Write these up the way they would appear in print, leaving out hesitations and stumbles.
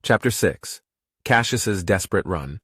Chapter 6. Cassius's Desperate Run.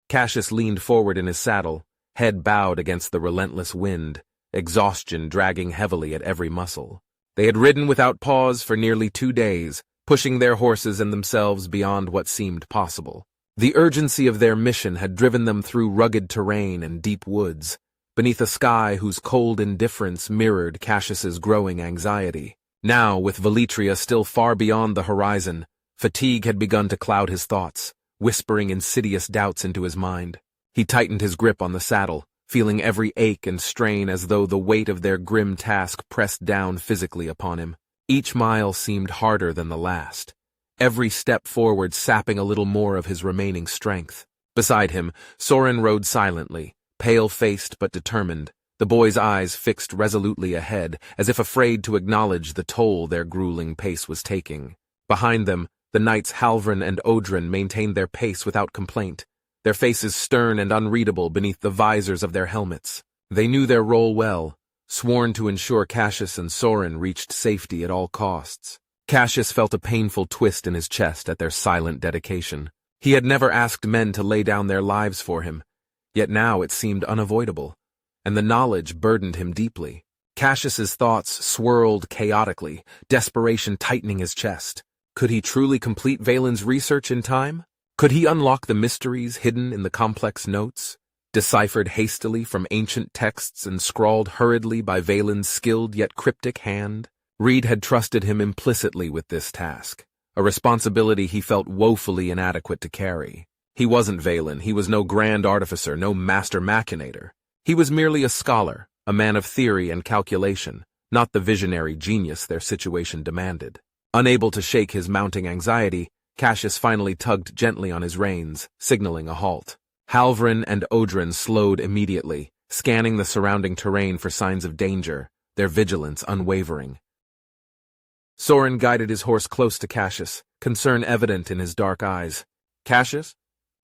Cassius leaned forward in his saddle, head bowed against the relentless wind, exhaustion dragging heavily at every muscle. They had ridden without pause for nearly 2 days, pushing their horses and themselves beyond what seemed possible. The urgency of their mission had driven them through rugged terrain and deep woods, beneath a sky whose cold indifference mirrored Cassius's growing anxiety. Now, with Veletria still far beyond the horizon, fatigue had begun to cloud his thoughts, whispering insidious doubts into his mind. He tightened his grip on the saddle, feeling every ache and strain as though the weight of their grim task pressed down physically upon him. Each mile seemed harder than the last, every step forward sapping a little more of his remaining strength. Beside him, Soren rode silently, pale-faced but determined, the boy's eyes fixed resolutely ahead, as if afraid to acknowledge the toll their grueling pace was taking. Behind them, the knights Halvrin and Odrin maintained their pace without complaint, their faces stern and unreadable beneath the visors of their helmets. They knew their role well, sworn to ensure Cassius and Soren reached safety at all costs. Cassius felt a painful twist in his chest at their silent dedication. He had never asked men to lay down their lives for him, yet now it seemed unavoidable, and the knowledge burdened him deeply. Cassius's thoughts swirled chaotically, desperation tightening his chest. Could he truly complete Valen's research in time? Could he unlock the mysteries hidden in the complex notes, deciphered hastily from ancient texts and scrawled hurriedly by Valen's skilled yet cryptic hand? Reid had trusted him implicitly with this task, a responsibility he felt woefully inadequate to carry. He wasn't Valen, he was no grand artificer, no master machinator. He was merely a scholar, a man of theory and calculation, not the visionary genius their situation demanded. Unable to shake his mounting anxiety, Cassius finally tugged gently on his reins, signaling a halt. Halvrin and Odrin slowed immediately, scanning the surrounding terrain for signs of danger, their vigilance unwavering. Soren guided his horse close to Cassius, concern evident in his dark eyes. "Cassius,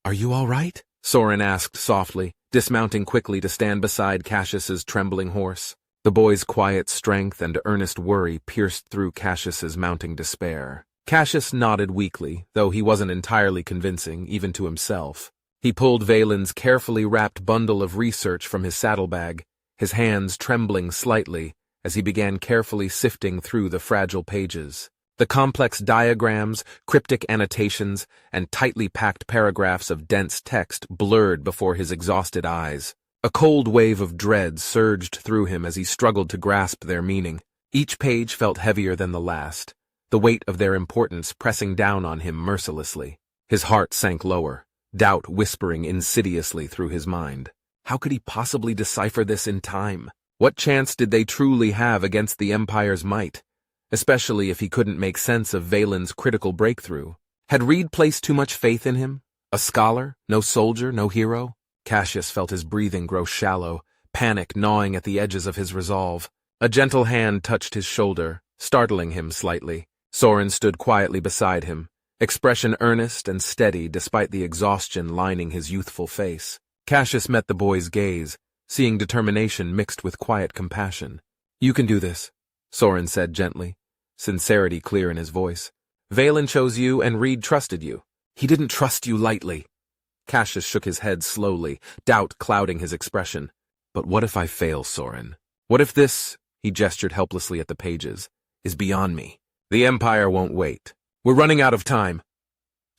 are you all right?" Soren asked softly, dismounting quickly to stand beside Cassius's trembling horse. The boy's quiet strength and earnest worry pierced through Cassius's mounting despair. Cassius nodded weakly, though he wasn't entirely convincing, even to himself. He pulled Valen's carefully wrapped bundle of research from his saddlebag, his hands trembling slightly as he began carefully sifting through the fragile pages. The complex diagrams, cryptic annotations, and tightly packed paragraphs of dense text blurred before his exhausted eyes. A cold wave of dread surged through him as he struggled to grasp their meaning. Each page felt heavier than the last, the weight of their importance pressing down on him mercilessly. His heart sank lower, doubt whispering insidiously through his mind. How could he possibly decipher this in time? What chance did they truly have against the Empire's might, especially if he couldn't make sense of Valen's critical breakthrough? Had Reid placed too much faith in him? A scholar, no soldier, no hero? Cassius felt his breathing grow shallow, panic gnawing at the edges of his resolve. A gentle hand touched his shoulder, startling him slightly. Soren stood quietly beside him, expression earnest and steady despite the exhaustion lining his youthful face. Cassius met the boy's gaze, seeing determination mixed with quiet compassion. "You can do this," Soren said gently, sincerity clear in his voice. "Valen chose you and Reid trusted you. He didn't trust you lightly." Cassius shook his head slowly, doubt clouding his expression. "But what if I fail, Soren? What if this," he gestured helplessly at the pages, "is beyond me? The Empire won't wait. We're running out of time."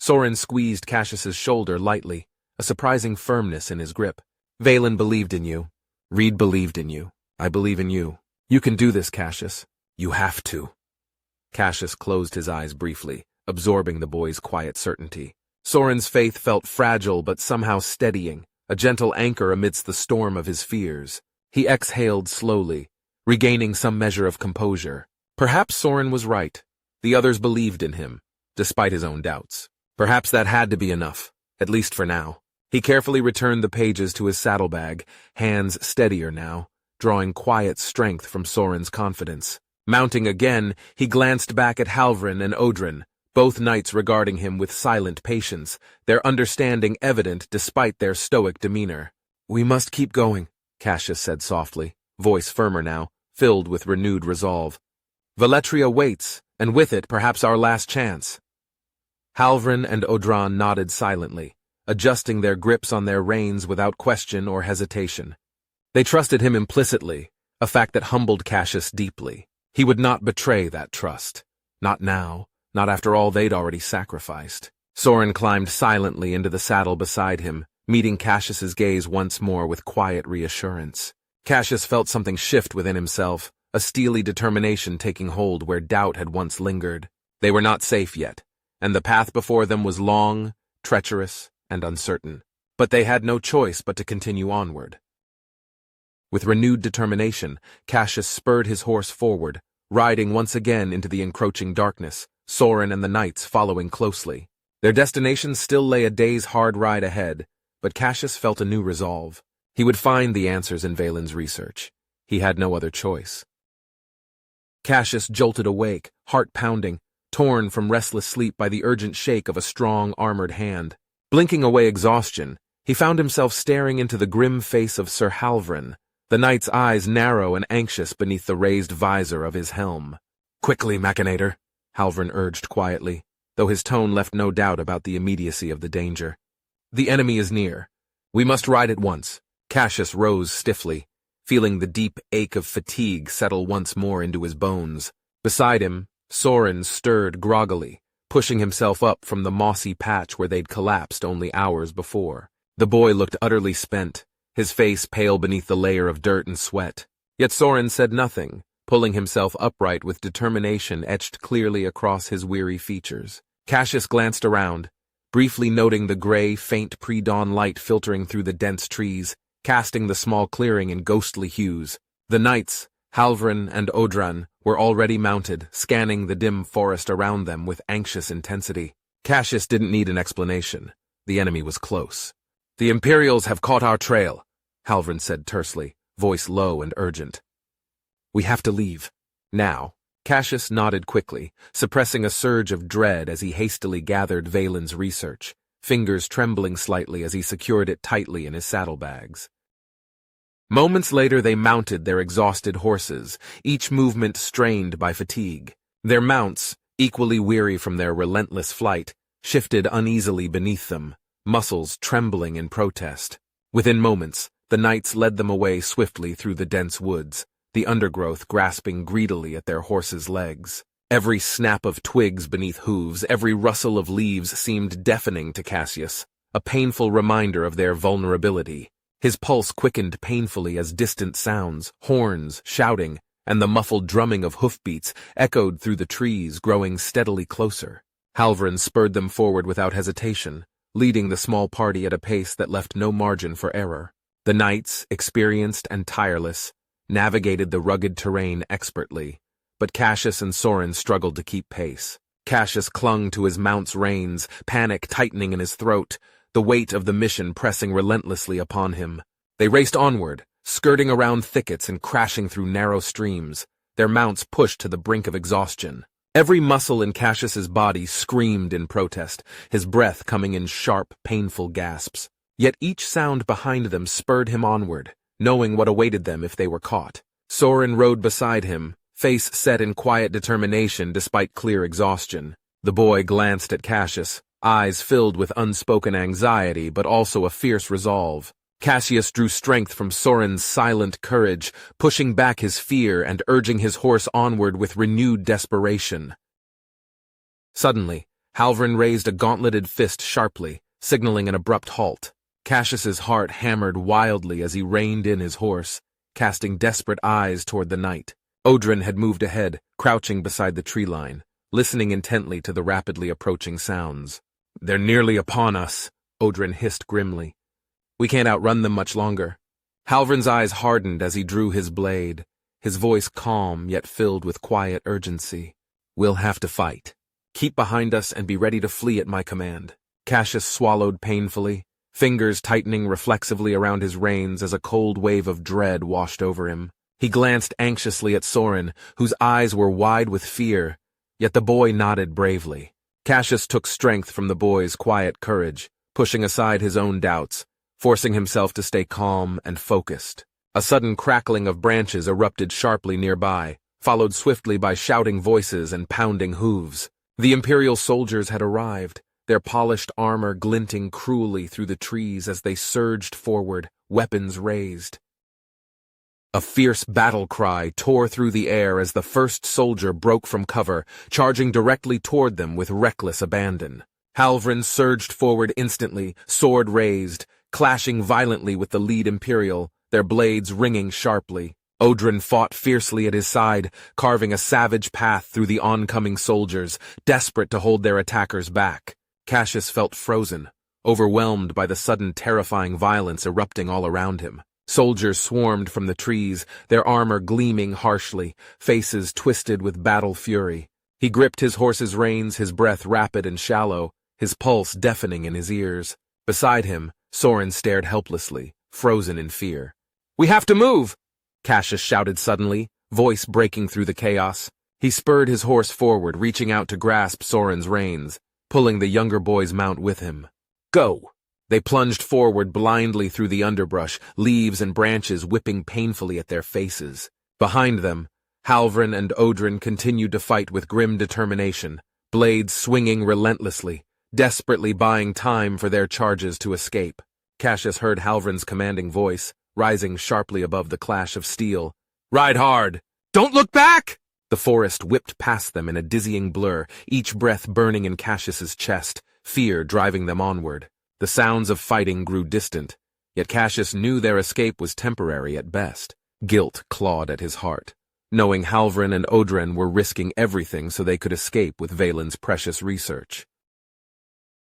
Soren squeezed Cassius's shoulder lightly, a surprising firmness in his grip. "Valen believed in you. Reid believed in you. I believe in you. You can do this, Cassius. You have to." Cassius closed his eyes briefly, absorbing the boy's quiet certainty. Soren's faith felt fragile but somehow steadying, a gentle anchor amidst the storm of his fears. He exhaled slowly, regaining some measure of composure. Perhaps Soren was right. The others believed in him, despite his own doubts. Perhaps that had to be enough, at least for now. He carefully returned the pages to his saddlebag, hands steadier now, drawing quiet strength from Soren's confidence. Mounting again, he glanced back at Halvrin and Odrin, both knights regarding him with silent patience, their understanding evident despite their stoic demeanor. "We must keep going," Cassius said softly, voice firmer now, filled with renewed resolve. "Veletria waits, and with it perhaps our last chance." Halvrin and Odran nodded silently, adjusting their grips on their reins without question or hesitation. They trusted him implicitly, a fact that humbled Cassius deeply. He would not betray that trust. Not now, not after all they'd already sacrificed. Soren climbed silently into the saddle beside him, meeting Cassius's gaze once more with quiet reassurance. Cassius felt something shift within himself, a steely determination taking hold where doubt had once lingered. They were not safe yet, and the path before them was long, treacherous, and uncertain. But they had no choice but to continue onward. With renewed determination, Cassius spurred his horse forward, riding once again into the encroaching darkness, Soren and the knights following closely. Their destination still lay a day's hard ride ahead, but Cassius felt a new resolve. He would find the answers in Valen's research. He had no other choice. Cassius jolted awake, heart pounding, torn from restless sleep by the urgent shake of a strong, armored hand. Blinking away exhaustion, he found himself staring into the grim face of Sir Halvrin, the knight's eyes narrow and anxious beneath the raised visor of his helm. "Quickly, machinator," Halvrin urged quietly, though his tone left no doubt about the immediacy of the danger. "The enemy is near. We must ride at once." Cassius rose stiffly, feeling the deep ache of fatigue settle once more into his bones. Beside him, Soren stirred groggily, pushing himself up from the mossy patch where they'd collapsed only hours before. The boy looked utterly spent, his face pale beneath the layer of dirt and sweat. Yet Soren said nothing, pulling himself upright with determination etched clearly across his weary features. Cassius glanced around, briefly noting the gray, faint pre-dawn light filtering through the dense trees, casting the small clearing in ghostly hues. The knights, Halvrin and Odran, were already mounted, scanning the dim forest around them with anxious intensity. Cassius didn't need an explanation. The enemy was close. "The Imperials have caught our trail," Halvrin said tersely, voice low and urgent. "We have to leave. Now." Cassius nodded quickly, suppressing a surge of dread as he hastily gathered Valen's research, fingers trembling slightly as he secured it tightly in his saddlebags. Moments later they mounted their exhausted horses, each movement strained by fatigue. Their mounts, equally weary from their relentless flight, shifted uneasily beneath them, muscles trembling in protest. Within moments, the knights led them away swiftly through the dense woods, the undergrowth grasping greedily at their horses' legs. Every snap of twigs beneath hooves, every rustle of leaves seemed deafening to Cassius, a painful reminder of their vulnerability. His pulse quickened painfully as distant sounds, horns, shouting, and the muffled drumming of hoofbeats echoed through the trees, growing steadily closer. Halvrin spurred them forward without hesitation, leading the small party at a pace that left no margin for error. The knights, experienced and tireless, navigated the rugged terrain expertly, but Cassius and Soren struggled to keep pace. Cassius clung to his mount's reins, panic tightening in his throat, the weight of the mission pressing relentlessly upon him. They raced onward, skirting around thickets and crashing through narrow streams, their mounts pushed to the brink of exhaustion. Every muscle in Cassius's body screamed in protest, his breath coming in sharp, painful gasps. Yet each sound behind them spurred him onward, knowing what awaited them if they were caught. Soren rode beside him, face set in quiet determination despite clear exhaustion. The boy glanced at Cassius, eyes filled with unspoken anxiety but also a fierce resolve. Cassius drew strength from Soren's silent courage, pushing back his fear and urging his horse onward with renewed desperation. Suddenly, Halvrin raised a gauntleted fist sharply, signaling an abrupt halt. Cassius's heart hammered wildly as he reined in his horse, casting desperate eyes toward the knight. Odran had moved ahead, crouching beside the tree line, listening intently to the rapidly approaching sounds. "They're nearly upon us," Odran hissed grimly. "We can't outrun them much longer." Halvrin's eyes hardened as he drew his blade, his voice calm yet filled with quiet urgency. "We'll have to fight. Keep behind us and be ready to flee at my command." Cassius swallowed painfully, fingers tightening reflexively around his reins as a cold wave of dread washed over him. He glanced anxiously at Soren, whose eyes were wide with fear, yet the boy nodded bravely. Cassius took strength from the boy's quiet courage, pushing aside his own doubts, forcing himself to stay calm and focused. A sudden crackling of branches erupted sharply nearby, followed swiftly by shouting voices and pounding hooves. The Imperial soldiers had arrived, their polished armor glinting cruelly through the trees as they surged forward, weapons raised. A fierce battle cry tore through the air as the first soldier broke from cover, charging directly toward them with reckless abandon. Halvrin surged forward instantly, sword raised, clashing violently with the lead Imperial, their blades ringing sharply. Odrin fought fiercely at his side, carving a savage path through the oncoming soldiers, desperate to hold their attackers back. Cassius felt frozen, overwhelmed by the sudden terrifying violence erupting all around him. Soldiers swarmed from the trees, their armor gleaming harshly, faces twisted with battle fury. He gripped his horse's reins, his breath rapid and shallow, his pulse deafening in his ears. Beside him, Soren stared helplessly, frozen in fear. "We have to move!" Cassius shouted suddenly, voice breaking through the chaos. He spurred his horse forward, reaching out to grasp Soren's reins, pulling the younger boy's mount with him. "Go!" They plunged forward blindly through the underbrush, leaves and branches whipping painfully at their faces. Behind them, Halvrin and Odrin continued to fight with grim determination, blades swinging relentlessly, desperately buying time for their charges to escape. Cassius heard Halvrin's commanding voice, rising sharply above the clash of steel. "Ride hard! Don't look back!" The forest whipped past them in a dizzying blur, each breath burning in Cassius's chest, fear driving them onward. The sounds of fighting grew distant, yet Cassius knew their escape was temporary at best. Guilt clawed at his heart, knowing Halvrin and Odrin were risking everything so they could escape with Valen's precious research.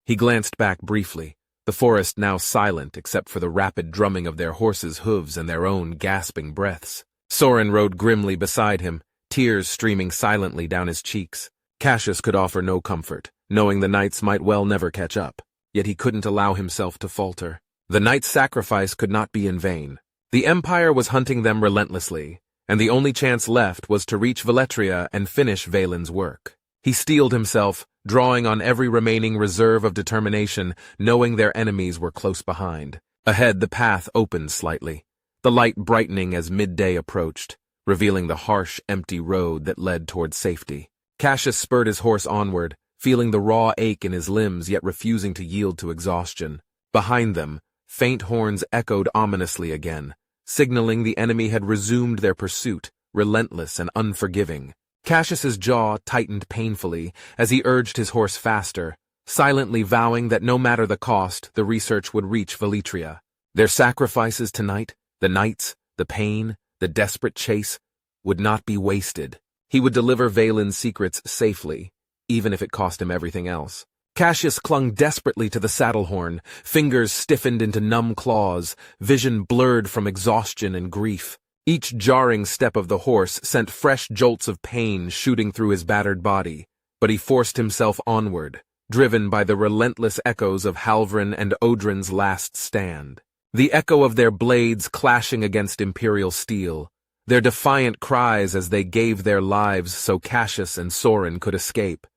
He glanced back briefly, the forest now silent except for the rapid drumming of their horses' hooves and their own gasping breaths. Soren rode grimly beside him, tears streaming silently down his cheeks. Cassius could offer no comfort, knowing the knights might well never catch up. Yet he couldn't allow himself to falter. The knight's sacrifice could not be in vain. The Empire was hunting them relentlessly, and the only chance left was to reach Veletria and finish Valen's work. He steeled himself, drawing on every remaining reserve of determination, knowing their enemies were close behind. Ahead the path opened slightly, the light brightening as midday approached, revealing the harsh, empty road that led toward safety. Cassius spurred his horse onward, feeling the raw ache in his limbs yet refusing to yield to exhaustion. Behind them, faint horns echoed ominously again, signaling the enemy had resumed their pursuit, relentless and unforgiving. Cassius's jaw tightened painfully as he urged his horse faster, silently vowing that no matter the cost, the research would reach Veletria. Their sacrifices tonight, the knights, the pain, the desperate chase, would not be wasted. He would deliver Valen's secrets safely, even if it cost him everything else. Cassius clung desperately to the saddle horn, fingers stiffened into numb claws, vision blurred from exhaustion and grief. Each jarring step of the horse sent fresh jolts of pain shooting through his battered body, but he forced himself onward, driven by the relentless echoes of Halvrin and Odrin's last stand. The echo of their blades clashing against Imperial steel, their defiant cries as they gave their lives so Cassius and Soren could escape.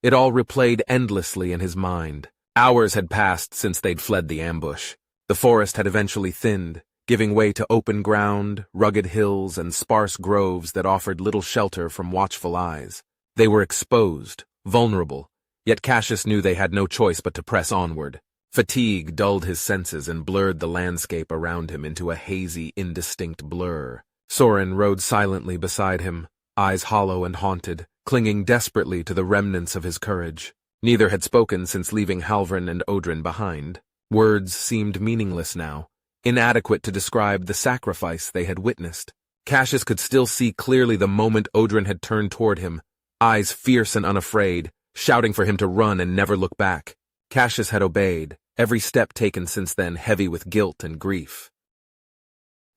It all replayed endlessly in his mind. Hours had passed since they'd fled the ambush. The forest had eventually thinned, giving way to open ground, rugged hills, and sparse groves that offered little shelter from watchful eyes. They were exposed, vulnerable, yet Cassius knew they had no choice but to press onward. Fatigue dulled his senses and blurred the landscape around him into a hazy, indistinct blur. Soren rode silently beside him, eyes hollow and haunted, clinging desperately to the remnants of his courage. Neither had spoken since leaving Halvrin and Odrin behind. Words seemed meaningless now, inadequate to describe the sacrifice they had witnessed. Cassius could still see clearly the moment Odrin had turned toward him, eyes fierce and unafraid, shouting for him to run and never look back. Cassius had obeyed, every step taken since then heavy with guilt and grief.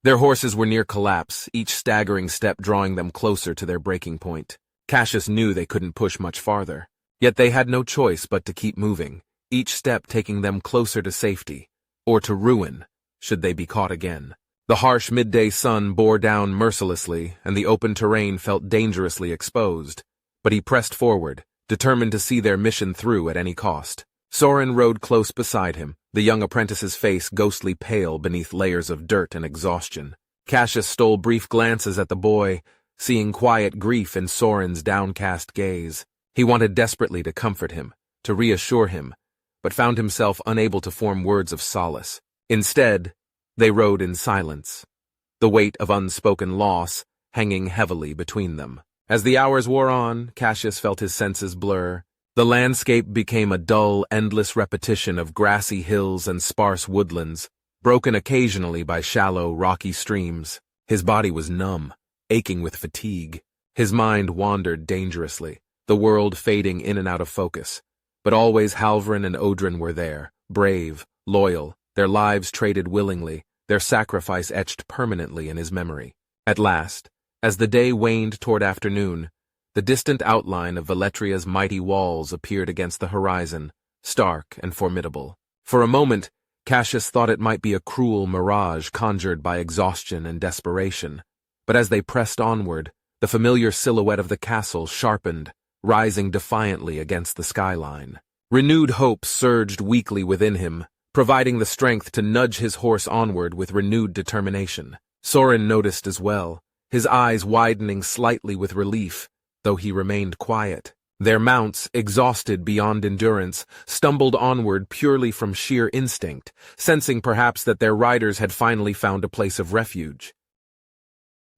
Their horses were near collapse, each staggering step drawing them closer to their breaking point. Cassius knew they couldn't push much farther, yet they had no choice but to keep moving, each step taking them closer to safety, or to ruin, should they be caught again. The harsh midday sun bore down mercilessly, and the open terrain felt dangerously exposed, but he pressed forward, determined to see their mission through at any cost. Soren rode close beside him, the young apprentice's face ghostly pale beneath layers of dirt and exhaustion. Cassius stole brief glances at the boy, seeing quiet grief in Soren's downcast gaze. He wanted desperately to comfort him, to reassure him, but found himself unable to form words of solace. Instead, they rode in silence, the weight of unspoken loss hanging heavily between them. As the hours wore on, Cassius felt his senses blur. The landscape became a dull, endless repetition of grassy hills and sparse woodlands, broken occasionally by shallow, rocky streams. His body was numb, aching with fatigue. His mind wandered dangerously, the world fading in and out of focus. But always Halvrin and Odrin were there, brave, loyal, their lives traded willingly, their sacrifice etched permanently in his memory. At last, as the day waned toward afternoon, the distant outline of Veletria's mighty walls appeared against the horizon, stark and formidable. For a moment, Cassius thought it might be a cruel mirage conjured by exhaustion and desperation. But as they pressed onward, the familiar silhouette of the castle sharpened, rising defiantly against the skyline. Renewed hope surged weakly within him, providing the strength to nudge his horse onward with renewed determination. Sorin noticed as well, his eyes widening slightly with relief, though he remained quiet. Their mounts, exhausted beyond endurance, stumbled onward purely from sheer instinct, sensing perhaps that their riders had finally found a place of refuge.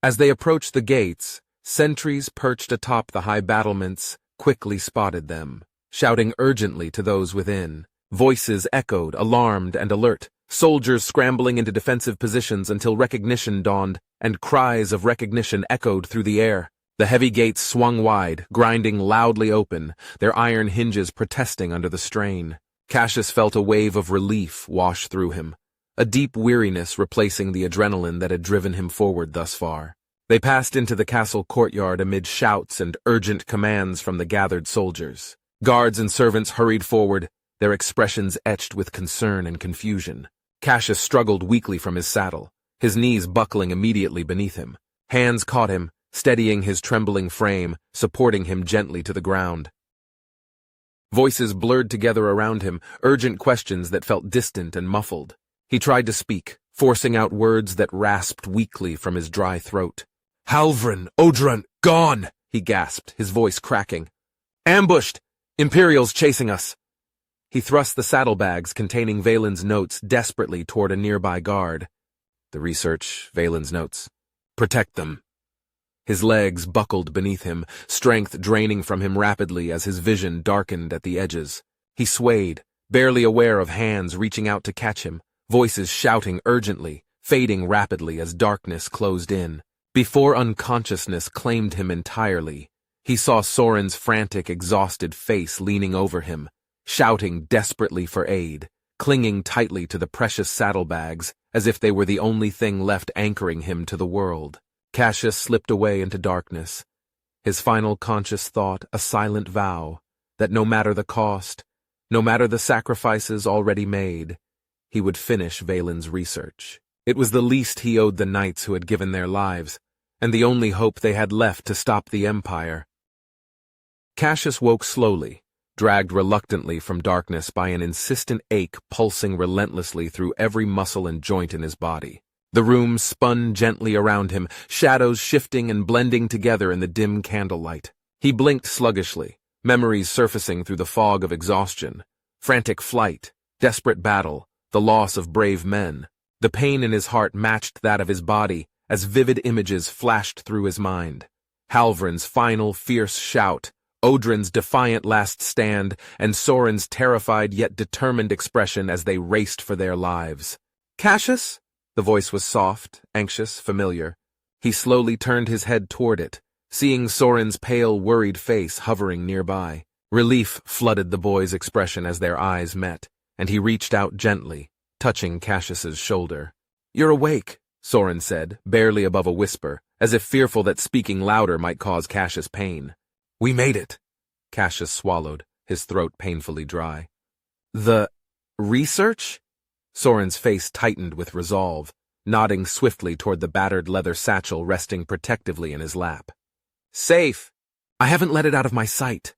As they approached the gates, sentries perched atop the high battlements quickly spotted them, shouting urgently to those within. Voices echoed, alarmed and alert, soldiers scrambling into defensive positions until recognition dawned, and cries of recognition echoed through the air. The heavy gates swung wide, grinding loudly open, their iron hinges protesting under the strain. Cassius felt a wave of relief wash through him, a deep weariness replacing the adrenaline that had driven him forward thus far. They passed into the castle courtyard amid shouts and urgent commands from the gathered soldiers. Guards and servants hurried forward, their expressions etched with concern and confusion. Cassius struggled weakly from his saddle, his knees buckling immediately beneath him. Hands caught him, steadying his trembling frame, supporting him gently to the ground. Voices blurred together around him, urgent questions that felt distant and muffled. He tried to speak, forcing out words that rasped weakly from his dry throat. "Halvrin, Odrin, gone!" he gasped, his voice cracking. "Ambushed! Imperials chasing us!" He thrust the saddlebags containing Valen's notes desperately toward a nearby guard. The research, Valen's notes. "Protect them." His legs buckled beneath him, strength draining from him rapidly as his vision darkened at the edges. He swayed, barely aware of hands reaching out to catch him, voices shouting urgently, fading rapidly as darkness closed in. Before unconsciousness claimed him entirely, he saw Sorin's frantic, exhausted face leaning over him, shouting desperately for aid, clinging tightly to the precious saddlebags as if they were the only thing left anchoring him to the world. Cassius slipped away into darkness, his final conscious thought a silent vow that no matter the cost, no matter the sacrifices already made, he would finish Valen's research. It was the least he owed the knights who had given their lives, and the only hope they had left to stop the Empire. Cassius woke slowly, dragged reluctantly from darkness by an insistent ache pulsing relentlessly through every muscle and joint in his body. The room spun gently around him, shadows shifting and blending together in the dim candlelight. He blinked sluggishly, memories surfacing through the fog of exhaustion. Frantic flight, desperate battle, the loss of brave men. The pain in his heart matched that of his body as vivid images flashed through his mind. Halvrin's final fierce shout, Odrin's defiant last stand, and Sorin's terrified yet determined expression as they raced for their lives. "Cassius?" The voice was soft, anxious, familiar. He slowly turned his head toward it, seeing Sorin's pale, worried face hovering nearby. Relief flooded the boy's expression as their eyes met, and he reached out gently, touching Cassius's shoulder. "You're awake," Sorin said, barely above a whisper, as if fearful that speaking louder might cause Cassius pain. "We made it." Cassius swallowed, his throat painfully dry. "The research?" Sorin's face tightened with resolve, nodding swiftly toward the battered leather satchel resting protectively in his lap. "Safe. I haven't let it out of my sight."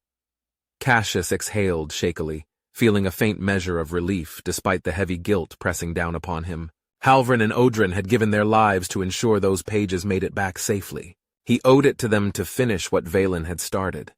Cassius exhaled shakily, feeling a faint measure of relief despite the heavy guilt pressing down upon him. Halvrin and Odrin had given their lives to ensure those pages made it back safely. He owed it to them to finish what Valen had started.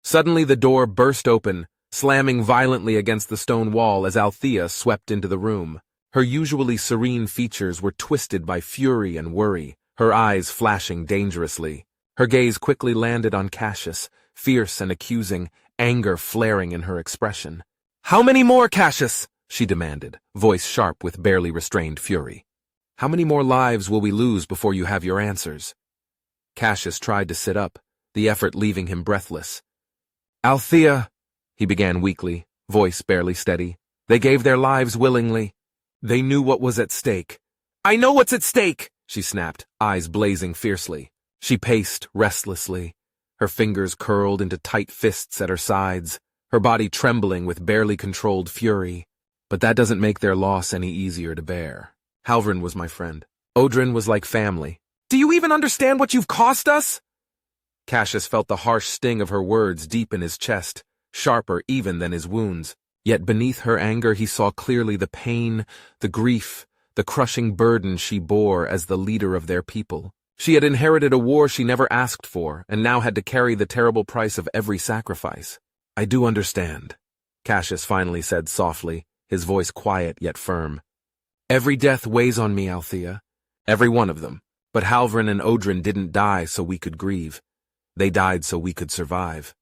Suddenly the door burst open, slamming violently against the stone wall as Althea swept into the room. Her usually serene features were twisted by fury and worry, her eyes flashing dangerously. Her gaze quickly landed on Cassius, fierce and accusing, anger flaring in her expression. "How many more, Cassius?" she demanded, voice sharp with barely restrained fury. "How many more lives will we lose before you have your answers?" Cassius tried to sit up, the effort leaving him breathless. "Althea," he began weakly, voice barely steady. "They gave their lives willingly. They knew what was at stake." "I know what's at stake!" she snapped, eyes blazing fiercely. She paced restlessly, her fingers curled into tight fists at her sides, her body trembling with barely controlled fury. "But that doesn't make their loss any easier to bear. Halvrin was my friend. Odrin was like family. Do you even understand what you've cost us?" Cassius felt the harsh sting of her words deep in his chest, sharper even than his wounds. Yet beneath her anger he saw clearly the pain, the grief, the crushing burden she bore as the leader of their people. She had inherited a war she never asked for, and now had to carry the terrible price of every sacrifice. "I do understand," Cassius finally said softly, his voice quiet yet firm. "Every death weighs on me, Althea. Every one of them. But Halvrin and Odrin didn't die so we could grieve. They died so we could survive."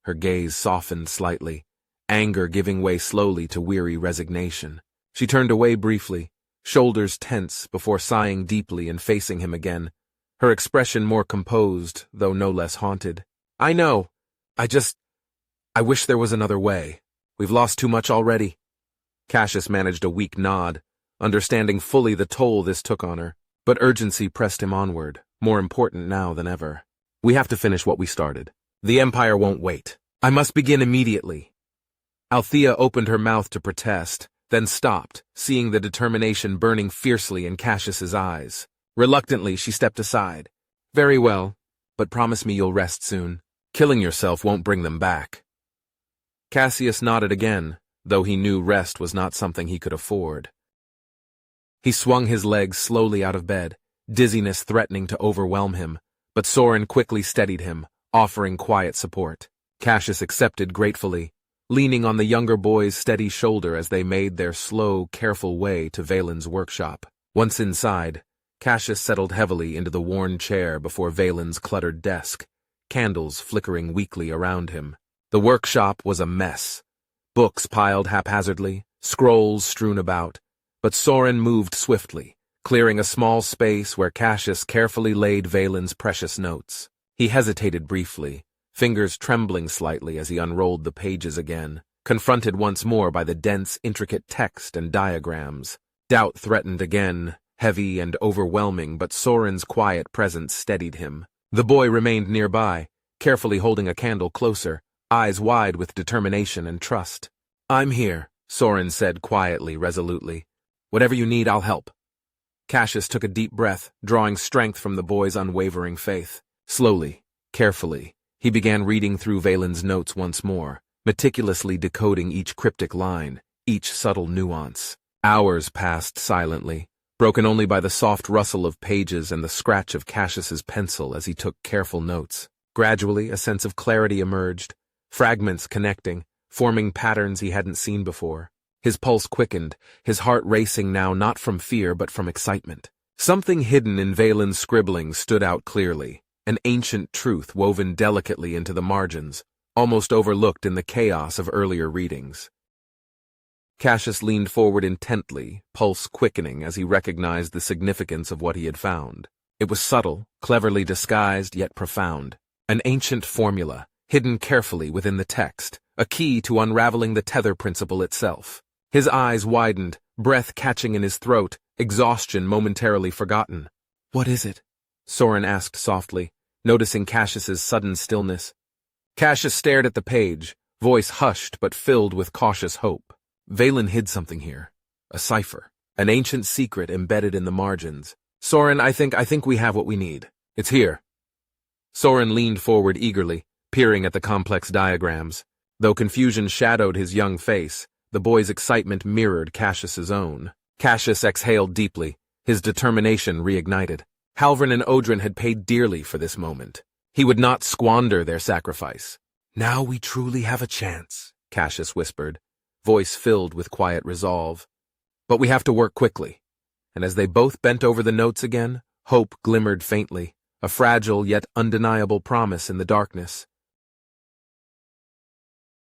Her gaze softened slightly, anger giving way slowly to weary resignation. She turned away briefly, shoulders tense before sighing deeply and facing him again, her expression more composed, though no less haunted. "I know. I wish there was another way. We've lost too much already." Cassius managed a weak nod, understanding fully the toll this took on her, but urgency pressed him onward, more important now than ever. "We have to finish what we started. The Empire won't wait. I must begin immediately." Althea opened her mouth to protest, then stopped, seeing the determination burning fiercely in Cassius's eyes. Reluctantly, she stepped aside. "Very well, but promise me you'll rest soon. Killing yourself won't bring them back." Cassius nodded again, though he knew rest was not something he could afford. He swung his legs slowly out of bed, dizziness threatening to overwhelm him, but Soren quickly steadied him, offering quiet support. Cassius accepted gratefully, leaning on the younger boy's steady shoulder as they made their slow, careful way to Valen's workshop. Once inside, Cassius settled heavily into the worn chair before Valen's cluttered desk, candles flickering weakly around him. The workshop was a mess. Books piled haphazardly, scrolls strewn about, but Soren moved swiftly, clearing a small space where Cassius carefully laid Valen's precious notes. He hesitated briefly, fingers trembling slightly as he unrolled the pages again, confronted once more by the dense, intricate text and diagrams. Doubt threatened again, heavy and overwhelming, but Soren's quiet presence steadied him. The boy remained nearby, carefully holding a candle closer, eyes wide with determination and trust. "I'm here," Soren said quietly, resolutely. "Whatever you need, I'll help." Cassius took a deep breath, drawing strength from the boy's unwavering faith. Slowly, carefully, he began reading through Valen's notes once more, meticulously decoding each cryptic line, each subtle nuance. Hours passed silently, broken only by the soft rustle of pages and the scratch of Cassius's pencil as he took careful notes. Gradually, a sense of clarity emerged, fragments connecting, forming patterns he hadn't seen before. His pulse quickened, his heart racing now not from fear but from excitement. Something hidden in Valen's scribbling stood out clearly, an ancient truth woven delicately into the margins, almost overlooked in the chaos of earlier readings. Cassius leaned forward intently, pulse quickening as he recognized the significance of what he had found. It was subtle, cleverly disguised, yet profound. An ancient formula, hidden carefully within the text, a key to unraveling the tether principle itself. His eyes widened, breath catching in his throat, exhaustion momentarily forgotten. "What is it?" Soren asked softly, noticing Cassius's sudden stillness. Cassius stared at the page, voice hushed but filled with cautious hope. Valen hid something here. A cipher. An ancient secret embedded in the margins. "Soren, I think we have what we need. It's here." Soren leaned forward eagerly, peering at the complex diagrams. Though confusion shadowed his young face, the boy's excitement mirrored Cassius's own. Cassius exhaled deeply, his determination reignited. Halvrin and Odrin had paid dearly for this moment. He would not squander their sacrifice. Now we truly have a chance, Cassius whispered, voice filled with quiet resolve. But we have to work quickly. And as they both bent over the notes again, hope glimmered faintly, a fragile yet undeniable promise in the darkness.